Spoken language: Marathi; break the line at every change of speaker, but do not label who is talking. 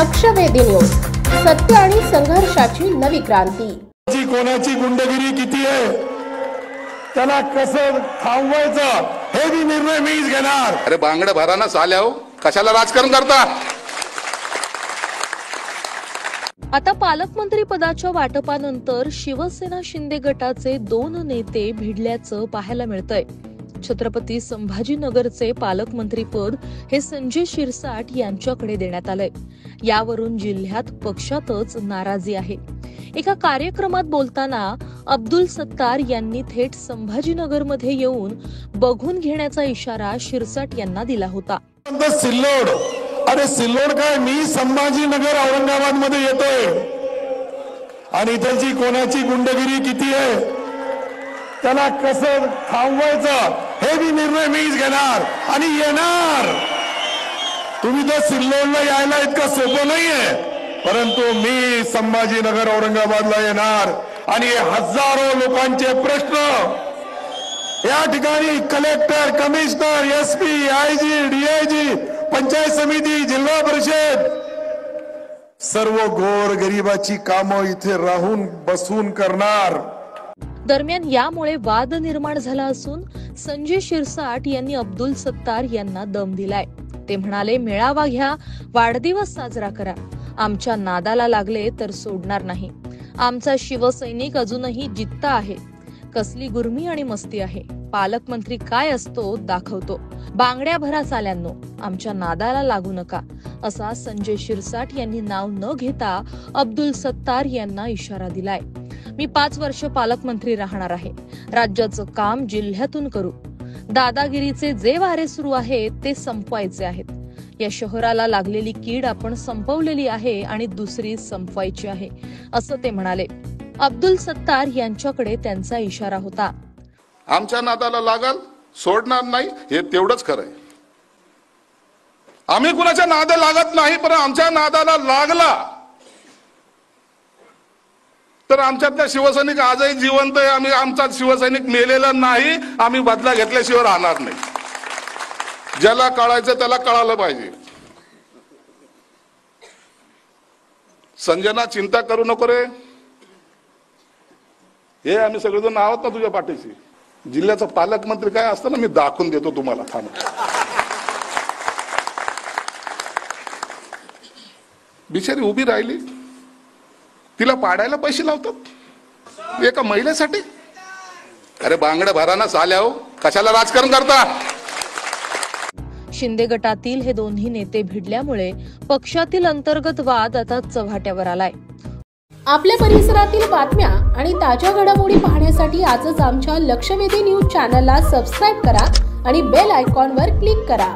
लक्षवेधी न्यूज, सत्य आणि संघर्षाची नवी क्रांती।
कोणाची गुंडगिरी किती आहे, त्याला कसं थांबवायचं हे भी निर्णय मीच घेणार।
अरे बांगड्या भराना साल्या, कशाला राजकारण करता?
आता पालकमंत्री पदाच्या वाटपानंतर शिवसेना शिंदे गटाचे 2 नेते भिडल्याचं पाहायला मिळतंय। छत्रपती संभाजीनगरचे पालकमंत्री पद हे संजय शिरसाट यांच्याकडे देण्यात आलंय। यावरून जिल्ह्यात पक्षातच नाराजी आहे। एका कार्यक्रमात बोलताना अब्दुल सत्तार यांनी थेट संभाजीनगरमध्ये येऊन बघून घेण्याचा इशारा शिरसाट यांना दिला होता।
सिल्लोड, अरे सिल्लोड काय, मी संभाजीनगर औरंगाबाद मध्ये येतोय आणि इथलची कोणाची गुंडगिरी किती आहे, त्याला कसं थांबवायचं हे भी निर्णय मीच घेणार आणि येणार। तुम्ही तर सिल्लोडला यायला इतकं सोपं नाहीये, परंतु मी संभाजीनगर औरंगाबादला येणार आणि हजारो लोकांचे प्रश्न या ठिकाणी collector, commissioner, SP, IG, DIG, panchayat समिती, जिल्हा परिषद, सर्व गोर गरिबाची कामं इथे राहून बसून करणार।
दरम्यान यामुळे वाद निर्माण झाला असून संजय शिरसाट यांनी अब्दुल सत्तार यांना दम दिलाय। ते म्हणाले, मेळावा घ्या, वाढदिवस साजरा करा, आमच्या नादाला लागले तर सोडणार नाही। आमचा शिवसैनिक अजूनही जिद्द आहे। कसली गुरमी आणि मस्ती आहे, पालकमंत्री काय असतो दाखवतो। बांगड्या भरा साल्यांनो, आमच्या नादाला लागू नका, असा संजय शिरसाट यांनी नाव न घेता अब्दुल सत्तार यांना इशारा दिलाय। मी 5 वर्ष पालकमंत्री राहणार आहे, राज्याचं काम जिल्ह्यातून करू। दादागिरीचे जे वारे सुरू आहेत ते संपवायचे आहेत। या शहराला लागलेली कीड आपण संपवलेली आहे आणि दुसरी संपवायची आहे, असं ते म्हणाले। अब्दुल सत्तार यांच्याकडे त्यांचा इशारा होता।
आमच्या नादाला लागाल, सोडणार नाही, हे तेवढंच खरंय। आम्ही कुणाच्या नादाला लागत नाही, पण आमच्या नादाला लागला तर आमच्यातला शिवसैनिक आजही जिवंत आहे। आम्ही आमचा शिवसैनिक मेलेला नाही, आम्ही बदला घेतल्याशिवाय राहणार नाही। ज्याला कळायचं त्याला कळालं पाहिजे। संजना, चिंता करू नको रे, हे आम्ही सगळेजण आहोत ना तुझ्या पाठीशी। जिल्ह्याचा पालकमंत्री काय असतं ना, मी दाखवून देतो तुम्हाला, थांबा। बिचारी उभी राहिली, तिला पाडायला पैसे लावतात एका महिलेसाठी। अरे बांगड्या भराना साल्या, कशाला राजकारण करता?
शिंदे गटातील हे दोन्ही नेते भिडल्यामुळे पक्षातील अंतर्गत वाद आता चव्हाट्यावर आलाय।
आपल्या परिसरातील बातम्या आणि ताज्या घडामोडी पाहण्यासाठी आजच आमच्या लक्षवेधी न्यूज चॅनलला सबस्क्राईब करा आणि बेल आयकॉनवर क्लिक करा।